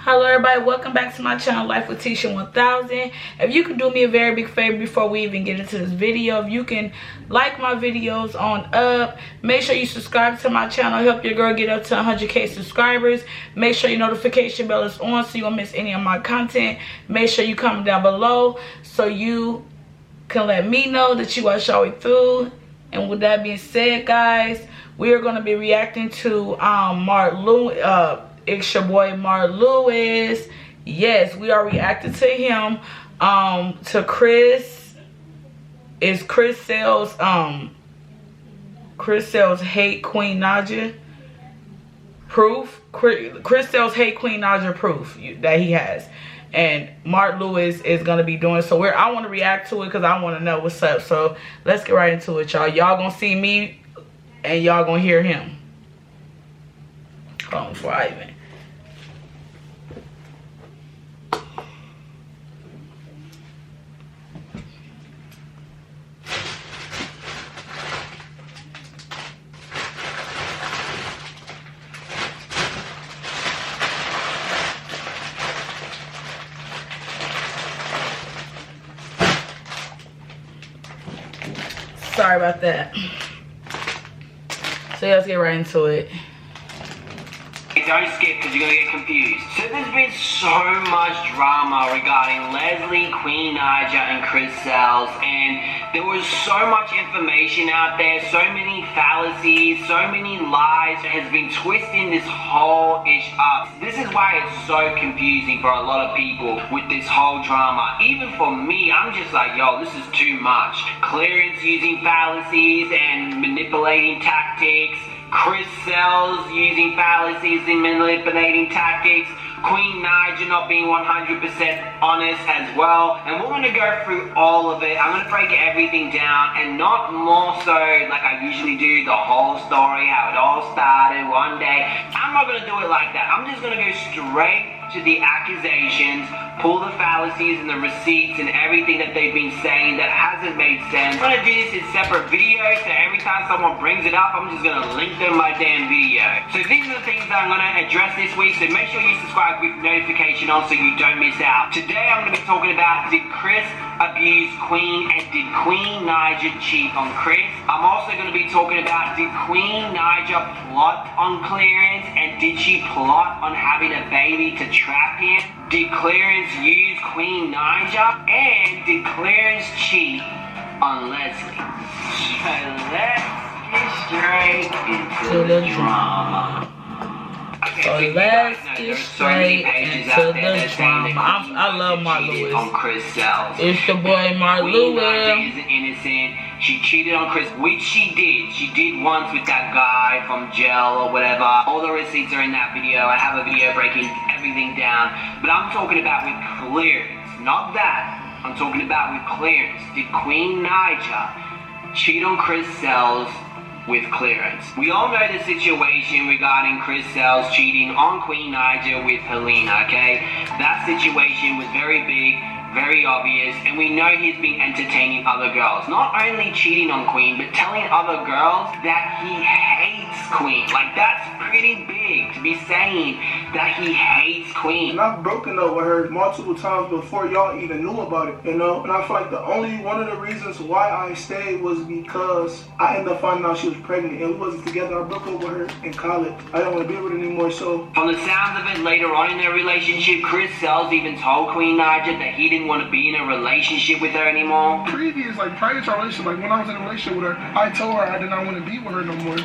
Hello everybody, welcome back to my channel, Life with Tisha 1000. If you could do me a very big favor before we even get into this video, if you can like my videos on up, make sure you subscribe to my channel, help your girl get up to 100k subscribers. Make sure your notification bell is on so you won't miss any of my content. Make sure you comment down below so you can let me know that you watched all the way through. And with that being said, guys, we are going to be reacting to Mark Lewis. It's your boy Mark Lewis. Yes, we are reacting to him. To Chris. Is Chris Sales hate Queen Naija proof? Chris Sales hate Queen Naija proof that he has. And Mark Lewis is gonna be doing so. I want to react to it because I want to know what's up. So let's get right into it, y'all. Y'all gonna see me and y'all gonna hear him. Hold on before I even. Sorry about that. So let's get right into it. Don't skip because you're going to get confused. So there's been so much drama regarding Leslie, Queen Naija, and Chris Sales, and there was so much information out there, so many fallacies, so many lies that has been twisting this whole ish up. This is why it's so confusing for a lot of people with this whole drama. Even for me, I'm just like, yo, this is too much. Clearance using fallacies and manipulating tactics. Chris Sales using fallacies and manipulating tactics. Queen Naija not being 100% honest as well. And we're going to go through all of it. I'm going to break everything down and not more so like I usually do, the whole story, how it all started one day. I'm not going to do it like that. I'm just going to go straight to the accusations, pull the fallacies and the receipts and everything that they've been saying that hasn't made sense. I'm going to do this in separate videos, so every time someone brings it up, I'm just going to link them my damn video. So these are the things that I'm going to address this week, so make sure you subscribe with notification on so you don't miss out. Today I'm going to be talking about, did Chris abuse Queen and did Queen Naija cheat on Chris? I'm also going to be talking about, did Queen Naija plot on Clearance and did she plot on having a baby to trap him? Did Clearance use Queen Naija? And did Clearance cheat on Leslie? So let's get straight into the drama. Okay, so let's get straight into the drama. I love Mark Lewis. On Chris Sales. It's the boy Mark Lewis. Naija isn't innocent. She cheated on Chris, which she did. She did once with that guy from jail or whatever. All the receipts are in that video. I have a video breaking everything down. But I'm talking about with Clearance, not that. I'm talking about with Clearance. Did Queen Naija cheat on Chris Sales with Clearance? We all know the situation regarding Chris Sales cheating on Queen Naija with Helena, okay? That situation was very big, very obvious, and we know he's been entertaining other girls. Not only cheating on Queen, but telling other girls that he hates Queen. Like, that's pretty big to be saying that he hates Queen. And I've broken up with her multiple times before y'all even knew about it, you know? And I feel like one of the reasons why I stayed was because I ended up finding out she was pregnant and we wasn't together. I broke up with her in college. I don't want to be with her anymore, so. From the sounds of it, later on in their relationship, Chris Sales even told Queen Naija that he didn't want to be in a relationship with her anymore. Prior to our relationship, like when I was in a relationship with her, I told her I did not want to be with her no more.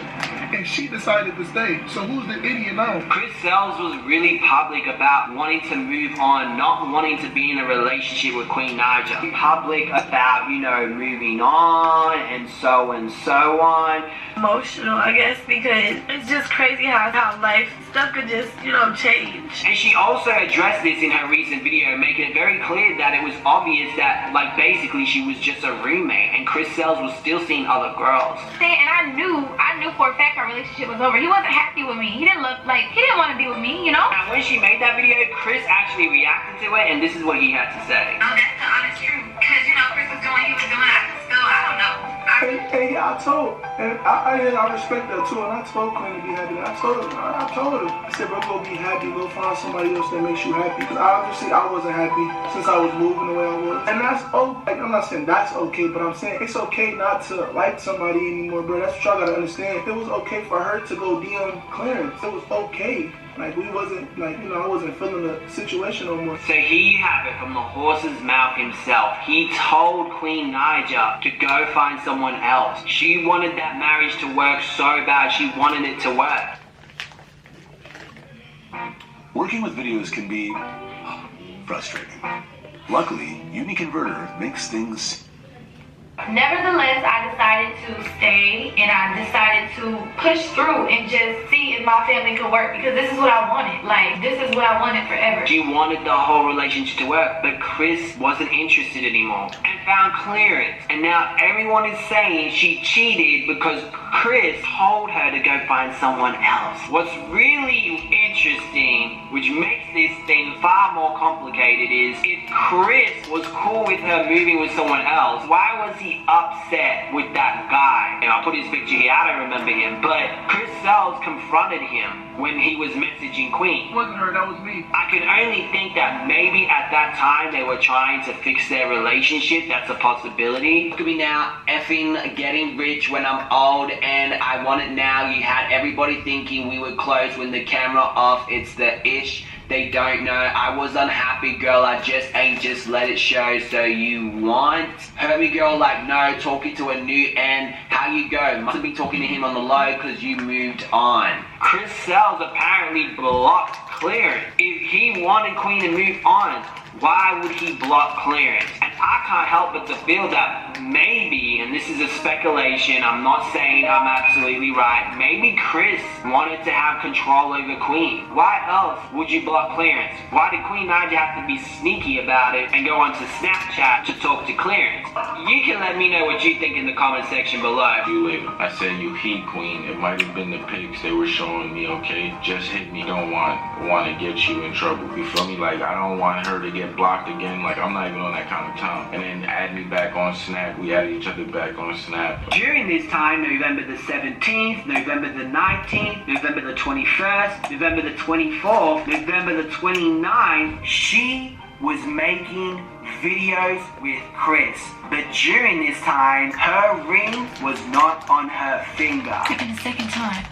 And she decided to stay. So who's the idiot now? Chris Sales was really public about wanting to move on, not wanting to be in a relationship with Queen Naija. Public about, you know, moving on and so on. Emotional, I guess, because it's just crazy how life stuff could just, you know, change. And she also addressed this in her recent video, making it very clear that it was obvious that, like, basically she was just a roommate and Chris Sales was still seeing other girls. And I knew for a fact our relationship was over. He wasn't happy with me. He didn't want to be with me, you know? And when she made that video, Chris actually reacted to it, and this is what he had to say. Oh, that's the honest truth. Because, you know, Chris was doing what he was doing. I don't know. I And yeah, I respect that too. And I told Queen to be happy. I told her, I said, bro, go be happy. Go find somebody else that makes you happy. Because obviously I wasn't happy since I was moving the way I was. And that's okay. I'm not saying that's okay, but I'm saying it's okay not to like somebody anymore, bro. That's what y'all gotta understand. It was okay for her to go DM Clarence. It was okay. Like, we wasn't, like, you know, I wasn't feeling the situation no more. So here you have it from the horse's mouth himself. He told Queen Naija to go find someone else. She wanted that marriage to work so bad, she wanted it to work. Working with videos can be frustrating. Luckily, UniConverter makes things. Nevertheless, I decided to stay and I decided to push through and just see if my family could work, because this is what I wanted. Like, this is what I wanted forever. She wanted the whole relationship to work, but Chris wasn't interested anymore and found clearance. And now everyone is saying she cheated because Chris told her to go find someone else. What's really interesting, which makes this thing far more complicated, is if Chris was cool with her moving with someone else, why was he upset with that guy? And I'll put his picture here, I don't remember him, but Chris Sells confronted him when he was messaging Queen. It wasn't her, that was me. I could only think that maybe at that time they were trying to fix their relationship. That's a possibility. Look at me now, effing getting rich when I'm old and I want it now. You had everybody thinking we were close when the camera off. It's the ish. They don't know. I was unhappy, girl. I just ain't just let it show. So you want? Heard me, girl, like no, talking to a new end. How you go? Must have been talking to him on the low because you moved on. Chris Sells apparently blocked clearance. If he wanted Queen to move on, why would he block clearance? And I can't help but to feel that maybe, and this is a speculation, I'm not saying I'm absolutely right, maybe Chris wanted to have control over Queen. Why else would you block clearance? Why did Queen Naija have to be sneaky about it and go onto Snapchat to talk to clearance? You can let me know what you think in the comment section below. You later. I said you heat Queen. It might have been the pics they were showing me, okay? Just hit me. Don't want to get you in trouble. You feel me? Like, I don't want her to get blocked again. Like, I'm not even on that kind of time. And then add me back on Snap. We added each other back on Snap. During this time, November the 17th, November the 19th, November the 21st, November the 24th, November the 29th, she was making videos with Chris. But during this time, her ring was not on her finger. The second time.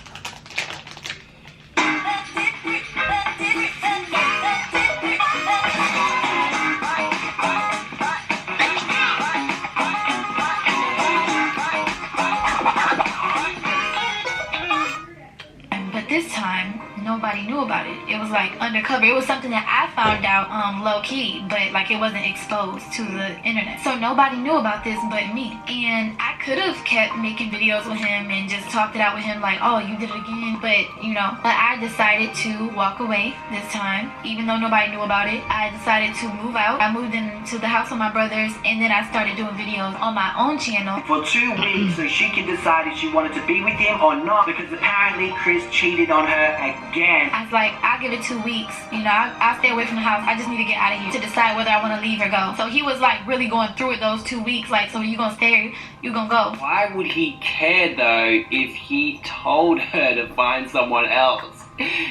This time, nobody knew about it. It was like undercover. It was something that I found out low-key, but like it wasn't exposed to the internet. So nobody knew about this but me. And I could have kept making videos with him and just talked it out with him like, oh, you did it again. But, you know, but I decided to walk away this time. Even though nobody knew about it, I decided to move out. I moved into the house with my brothers, and then I started doing videos on my own channel. For 2 weeks, so she could decide if she wanted to be with him or not, because apparently Chris cheated on her again. I was like, I'll give it 2 weeks. You know, I'll stay away from the house. I just need to get out of here to decide whether I want to leave or go. So he was like really going through it those 2 weeks. Like, so you gonna stay or you gonna go? Why would he care though if he told her to find someone else?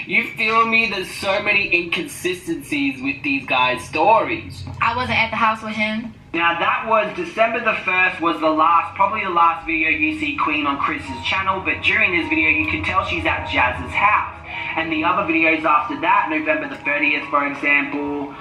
You feel me? There's so many inconsistencies with these guys' stories. I wasn't at the house with him. Now that was December the 1st was the last, probably the last video you see Queen on Chris's channel, but during this video you can tell she's at Jazz's house. And the other videos after that, November the 30th for example,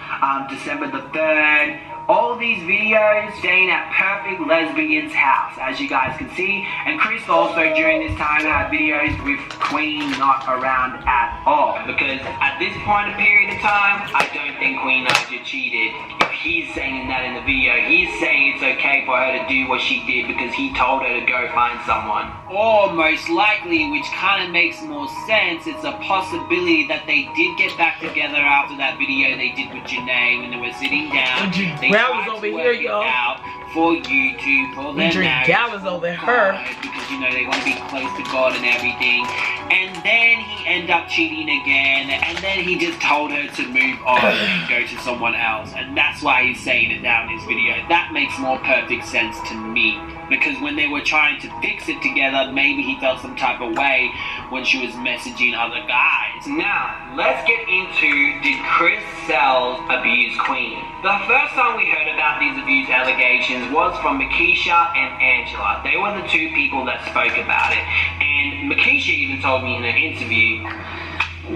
December the 3rd, all these videos staying at Perfect Lesbian's house, as you guys can see. And Chris also during this time had videos with Queen not around at all. Because at this point in period of time, I don't think Queen Naija cheated. If he's saying that in the video, he's saying it's okay for her to do what she did because he told her to go find someone. Or most likely, which kind of makes more sense, it's a possibility that they did get back together after that video they did with Janae when they were sitting down. They was over here, y'all. for YouTube, for their drink marriage, gallons for over her. God, because you know they want to be close to God and everything. And then he ended up cheating again, and then he just told her to move on and go to someone else, and that's why he's saying it down in his video. That makes more perfect sense to me, because when they were trying to fix it together, maybe he felt some type of way when she was messaging other guys. Now, let's get into, did Chris Sells abuse Queen? The first time we heard about these abuse allegations was from Naija and Angela. They were the two people that spoke about it. And Naija even told me in an interview,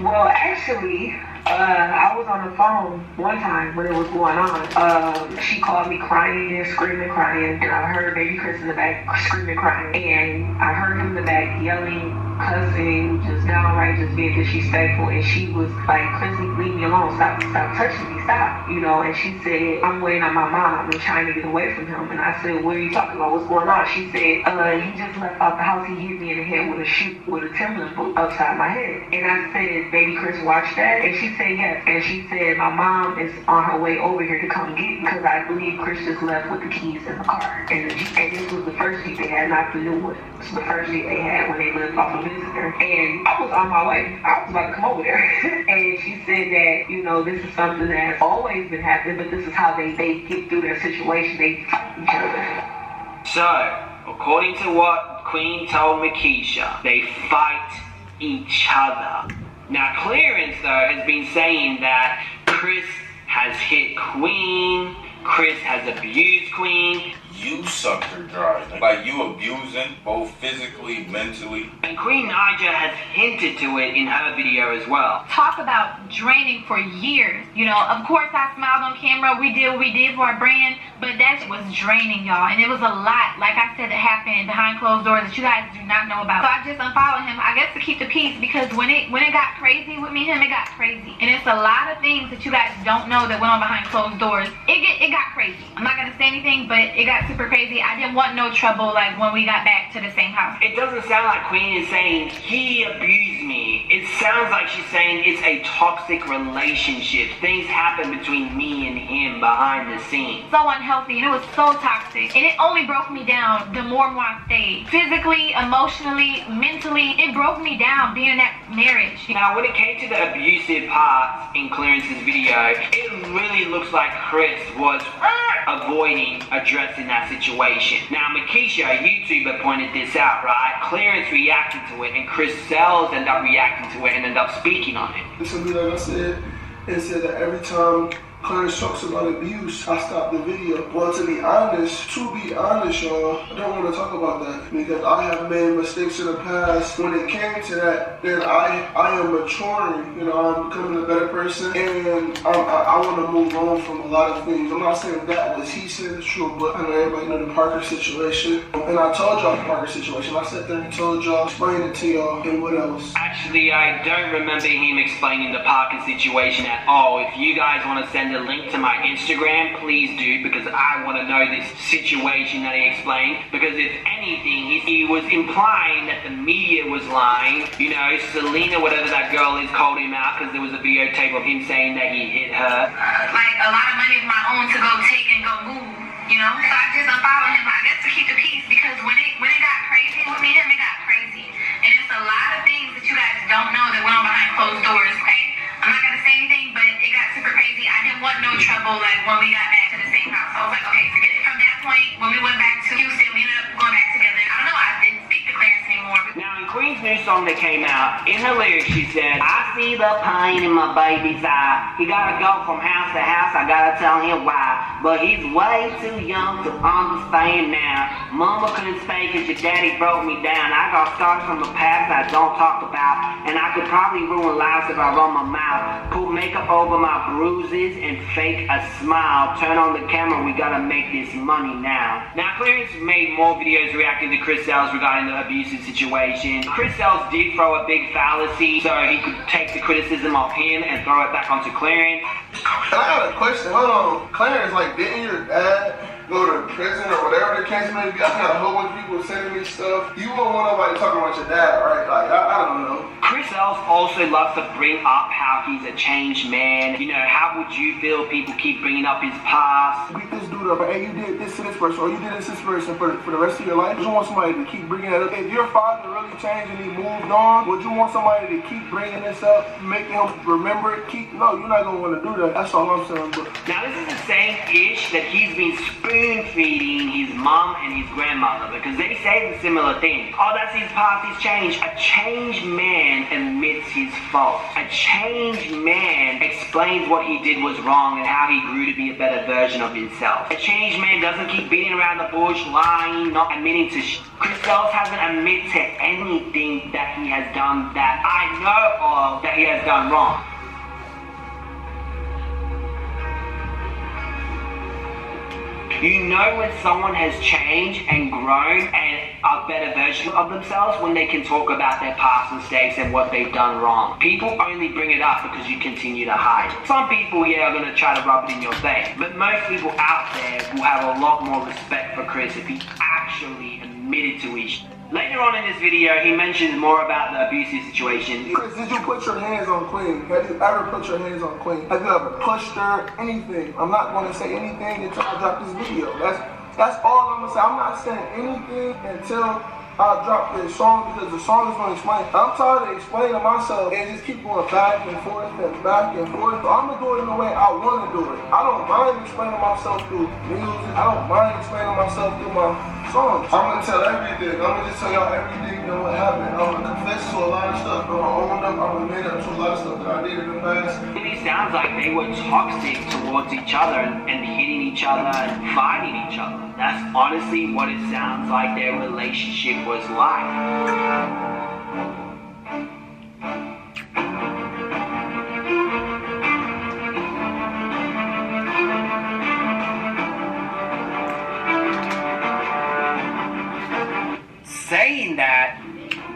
well, actually, I was on the phone one time when it was going on. She called me crying and screaming, crying, and I heard baby Chris in the back screaming, crying, and I heard him in the back yelling, cussing, just downright just being disrespectful, and she was like, Chris, leave me alone, stop touching me, stop, you know. And she said, I'm waiting on my mom and trying to get away from him. And I said, what are you talking about, what's going on? She said, he just left out the house, he hit me in the head with a Timberland boot upside my head. And I said, baby Chris watched that? And she said yes. And she said, my mom is on her way over here to come get me, because I believe Chris just left with the keys in the car. And this was the first Jeep they had, not the new one. It was the first Jeep they had when they lived off of Visitor. And I was on my way. I was about to come over there. And she said that, you know, this is something that's always been happening, but this is how they get through their situation. They fight each other. so, according to what Queen told Naija, they fight each other. Now, Clarence, though, has been saying that Chris has hit Queen, Chris has abused Queen. You sucked her dry. Like, you abusing, both physically, mentally. And Queen Naija has hinted to it in her video as well. Talk about draining for years. You know, of course I smiled on camera. We did what we did for our brand, but that was draining, y'all. And it was a lot, like I said, that happened behind closed doors that you guys do not know about. So I just unfollowed him, I guess, to keep the peace, because when it got crazy with me and him, it got crazy. And it's a lot of things that you guys don't know that went on behind closed doors. It got crazy. I'm not gonna say anything, but it got super crazy. I didn't want no trouble, like, when we got back to the same house. It doesn't sound like Queen is saying he abused me. It sounds like she's saying it's a toxic relationship. Things happen between me and him behind the scenes. So unhealthy, and it was so toxic, and it only broke me down the more and more I stayed. Physically, emotionally, mentally, it broke me down being in that marriage. Now, when it came to the abusive parts in Clarence's video, it really looks like Chris was avoiding addressing that situation. Now, Naija, a YouTuber, pointed this out, right? Clarence reacted to it, and Chris Sells ended up reacting to it and ended up speaking on it. To me, like I said, it said that every time Clarence talks about abuse, I stop the video. Well, to be honest, y'all, I don't want to talk about that, because I have made mistakes in the past. When it came to that, then I am maturing, you know, I'm becoming a better person, and I want to move on from a lot of things. I'm not saying that was he said it's true, but I know everybody know the Parker situation, and I told y'all the Parker situation. I sat there and told y'all, explained it to y'all, and what else? Actually, I don't remember him explaining the Parker situation at all. If you guys want to send a link to my Instagram, please do, because I want to know this situation that he explained, because if anything, he was implying that the media was lying. You know, Selena, whatever that girl is, called him out because there was a videotape of him saying that he hit her. Like, a lot of money of my own to go take and go move, you know? So I just unfollowed him, I guess, to keep the peace, because when it got crazy with me and him, it got crazy. And it's a lot of things that you guys don't know that went on behind closed doors, okay? I'm not gonna say anything, but it got super crazy. I didn't want no trouble, like, when we got back to the same house. So I was like, okay, forget it. From that point, when we went back to Houston, we ended up going back together. I don't know, I didn't speak to Clarence anymore. Now, in Queen's new song that came out, in her lyrics she said, I see the pain in my baby's eye. He gotta go from house to house, I gotta tell him why. But he's way too young to understand now. Mama couldn't stay cause your daddy broke me down. I got scars from the past I don't talk about, and I could probably ruin lives if I run my mouth. Put makeup over my bruises and fake a smile. Turn on the camera, we gotta make this money now. Now, Clarence made more videos reacting to Chris Sells regarding the abusive situation. Chris Sells did throw a big fallacy so he could take the criticism off him and throw it back onto Clarence. I got a question, hold on. Clarence, like, didn't your dad go to prison or whatever the case may be? I got a whole bunch of people sending me stuff. You don't want nobody talking about your dad, right? Like, I don't know. Chris Ells also loves to bring up how he's a changed man. You know, how would you feel people keep bringing up his past? Beat this dude up, hey, you did this to this person, or you did this to this person for the rest of your life. You want somebody to keep bringing it up. If your father really changed and he moved on, would you want somebody to keep bringing this up, making him remember it? No, you're not going to want to do that. That's all I'm saying. But now, this is the same ish that he's been spoon-feeding his mom and his grandmother, because they say the similar thing. Oh, that's his past, he's changed. A changed man admits his fault. A changed man explains what he did was wrong and how he grew to be a better version of himself. A changed man doesn't keep beating around the bush, lying, not admitting to Chris Ells hasn't admitted to anything that he has done that I know of that he has done wrong. You know when someone has changed and grown and a better version of themselves when they can talk about their past mistakes and what they've done wrong. People only bring it up because you continue to hide. Some people, yeah, are going to try to rub it in your face, but most people out there will have a lot more respect for Chris if he actually admitted to his shit. Later on in this video, he mentions more about the abusive situation. Chris, did you put your hands on Queen? Have you ever put your hands on Queen? Have you ever pushed her? Anything? I'm not going to say anything until I drop this video. That's all I'm going to say. I'm not saying anything until I drop this song, because the song is going to explain. I'm tired of explaining myself and just keep going back and forth and back and forth. So I'm going to do it in the way I want to do it. I don't mind explaining myself through music. I don't mind explaining myself through my songs. I'm going to tell everything. I'm going to just tell y'all everything, you know, what happened. I'm going to confess to a lot of stuff. I'm going to own up. I'm going to admit up to a lot of stuff that I did in the past. It sounds like they were toxic towards each other and hitting each other and fighting each other. That's honestly what it sounds like their relationship was like. Saying that,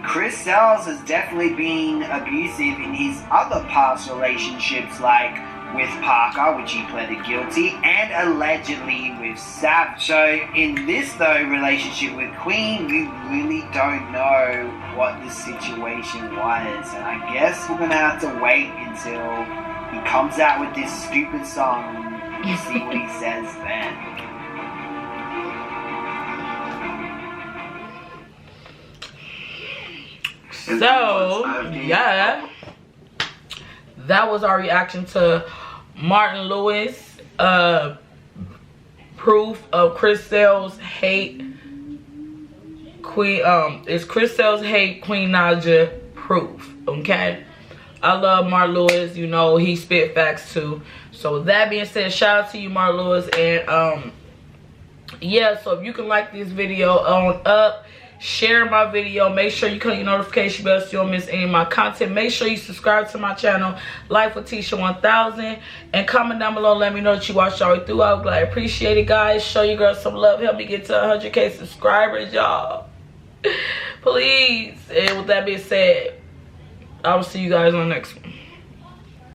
Chris Ells has definitely been abusive in his other past relationships, like with Parker, which he pleaded guilty, and allegedly with Sav. So in this though relationship with Queen, we really don't know what the situation was, and I guess we're gonna have to wait until he comes out with this stupid song to see what he says then. So yeah, that was our reaction to Martin Lewis proof of Chris Ells hate Queen. Is Chris Ells hate Queen Naija proof? Okay, I love Martin Lewis. You know he spit facts too. So with that being said, shout out to you, Martin Lewis. And yeah, so if you can like this video on up, share my video, make sure you click your notification bell so you don't miss any of my content. Make sure you subscribe to my channel, Life with Tisha 1000, and comment down below, let me know that you watched all the way through. I would gladly appreciate it, guys. Show your girls some love, help me get to 100K subscribers, y'all, please. And with that being said, I will see you guys on the next one.